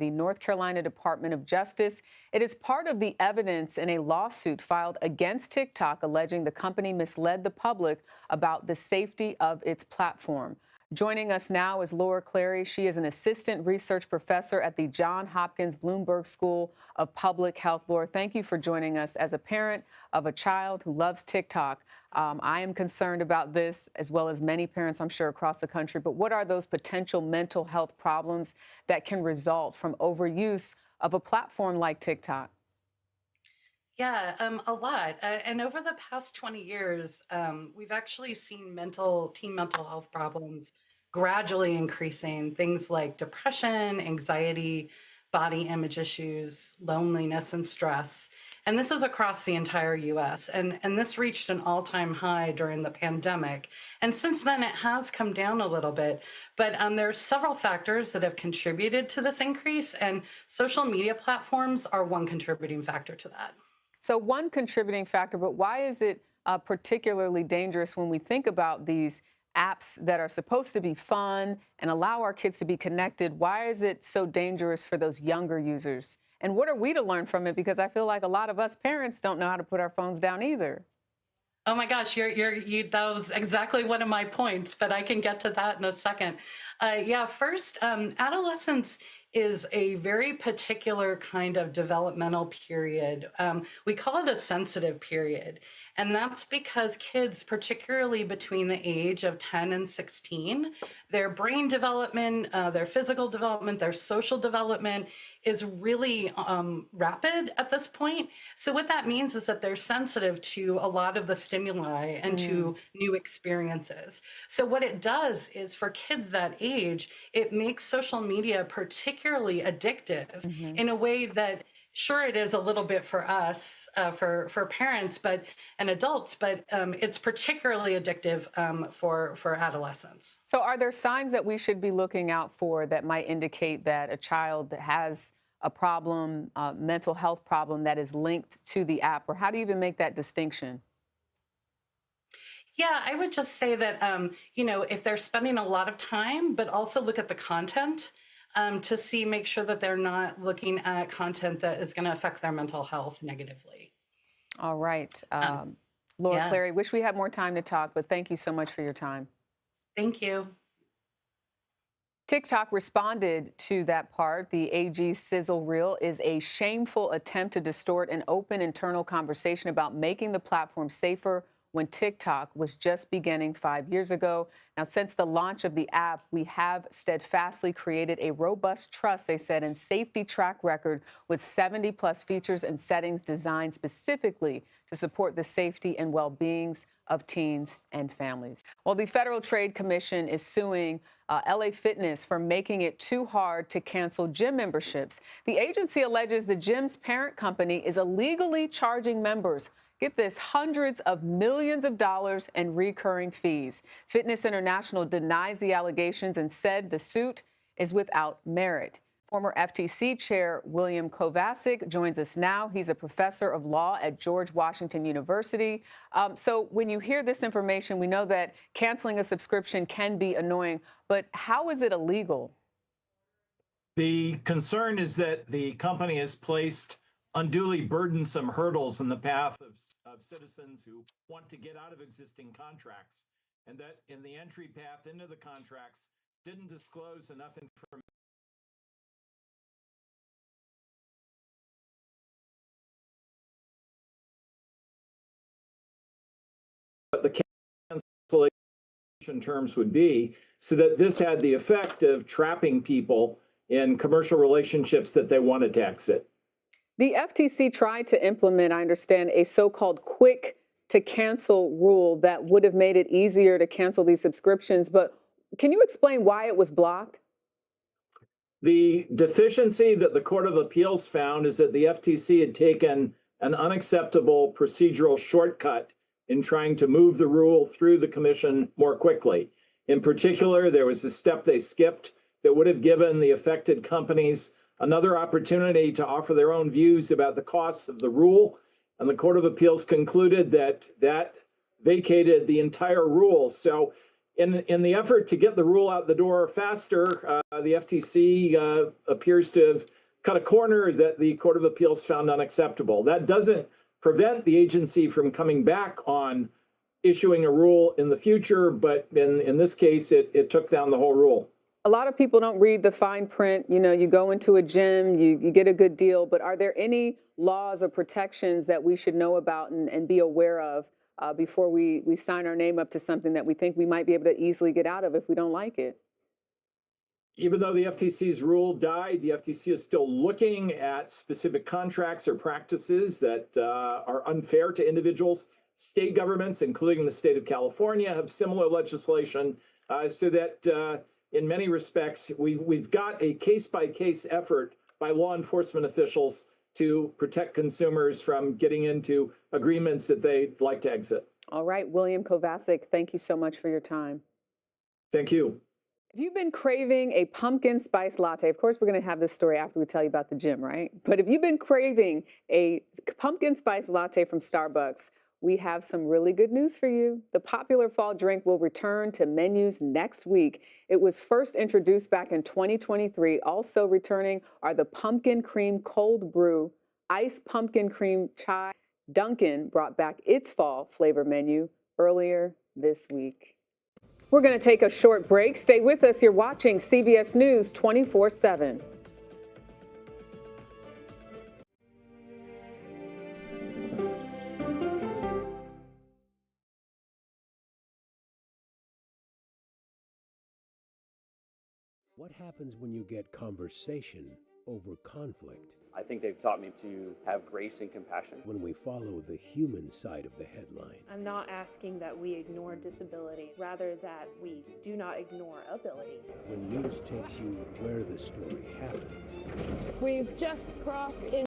the North Carolina Department of Justice. It is part of the evidence in a lawsuit filed against TikTok alleging the company misled the public about the safety of its platform. Joining us now is Laura Clary. She is an assistant research professor at the Johns Hopkins Bloomberg School of Public Health. Laura, thank you for joining us. As a parent of a child who loves TikTok, I am concerned about this, as well as many parents, I'm sure, across the country. But what are those potential mental health problems that can result from overuse of a platform like TikTok? Yeah, a lot. And over the past 20 years, we've actually seen teen mental health problems gradually increasing. Things like depression, anxiety, body image issues, loneliness, and stress. And this is across the entire US. And this reached an all-time high during the pandemic. And since then, it has come down a little bit. But there's several factors that have contributed to this increase, and social media platforms are one contributing factor to that. So one contributing factor, but why is it particularly dangerous when we think about these apps that are supposed to be fun and allow our kids to be connected? Why is it so dangerous for those younger users? And what are we to learn from it? Because I feel like a lot of us parents don't know how to put our phones down either. Oh my gosh, that was exactly one of my points, but I can get to that in a second. Yeah, first, adolescence is a very particular kind of developmental period. We call it a sensitive period. And that's because kids, particularly between the age of 10 and 16, their brain development, their physical development, their social development is really rapid at this point. So what that means is that they're sensitive to a lot of the stimuli and Mm, to new experiences. So what it does is for kids that age, it makes social media particularly addictive mhm. in a way that sure it is a little bit for us, for parents, but and adults, but it's particularly addictive for adolescents. So are there signs that we should be looking out for that might indicate that a child that has a problem, a mental health problem that is linked to the app? Or how do you even make that distinction? Yeah, I would just say that, if they're spending a lot of time, but also look at the content to see, make sure that they're not looking at content that is going to affect their mental health negatively. All right. Um, Laura yeah, Clary, wish we had more time to talk, but thank you so much for your time. thank you. TikTok responded to that part. The AG sizzle reel is a shameful attempt to distort an open internal conversation about making the platform safer when TikTok was just beginning 5 years ago. Now, since the launch of the app, we have steadfastly created a robust trust, they said, and safety track record with 70 plus features and settings designed specifically to support the safety and well-beings of teens and families. Well, the Federal Trade Commission is suing LA Fitness for making it too hard to cancel gym memberships. The agency alleges the gym's parent company is illegally charging members, get this, hundreds of millions of dollars in recurring fees. Fitness International denies the allegations and said the suit is without merit. Former FTC Chair William Kovacic joins us now. He's a professor of law at George Washington University. So when you hear this information, we know that canceling a subscription can be annoying, but how is it illegal? The concern is that the company has placed unduly burdensome hurdles in the path of citizens who want to get out of existing contracts, and that in the entry path into the contracts didn't disclose enough information. What the cancellation terms would be, so that this had the effect of trapping people in commercial relationships that they wanted to exit. The FTC tried to implement, I understand, a so-called quick to cancel rule that would have made it easier to cancel these subscriptions. But can you explain why it was blocked? The deficiency that the Court of Appeals found is that the FTC had taken an unacceptable procedural shortcut in trying to move the rule through the commission more quickly. In particular, there was a step they skipped that would have given the affected companies another opportunity to offer their own views about the costs of the rule. And the Court of Appeals concluded that that vacated the entire rule. So in the effort to get the rule out the door faster, the FTC appears to have cut a corner that the Court of Appeals found unacceptable. That doesn't prevent the agency from coming back on issuing a rule in the future, but in this case, it took down the whole rule. A lot of people don't read the fine print. You know, you go into a gym, you get a good deal, but are there any laws or protections that we should know about and be aware of before we sign our name up to something that we think we might be able to easily get out of if we don't like it? Even though the FTC's rule died, the FTC is still looking at specific contracts or practices that are unfair to individuals. State governments, including the state of California, have similar legislation so that in many respects, we've got a case-by-case effort by law enforcement officials to protect consumers from getting into agreements that they'd like to exit. All right, William Kovacic, thank you so much for your time. Thank you. If you've been craving a pumpkin spice latte, of course, we're going to have this story after we tell you about the gym, right? But if you've been craving a pumpkin spice latte from Starbucks, we have some really good news for you. The popular fall drink will return to menus next week. It was first introduced back in 2023. Also returning are the pumpkin cream cold brew, iced pumpkin cream chai. Dunkin' brought back its fall flavor menu earlier this week. We're going to take a short break. Stay with us. You're watching CBS News 24/7. What happens when you get conversation over conflict? I think they've taught me to have grace and compassion. When we follow the human side of the headline? I'm not asking that we ignore disability, rather that we do not ignore ability. When news takes you where the story happens? We've just crossed in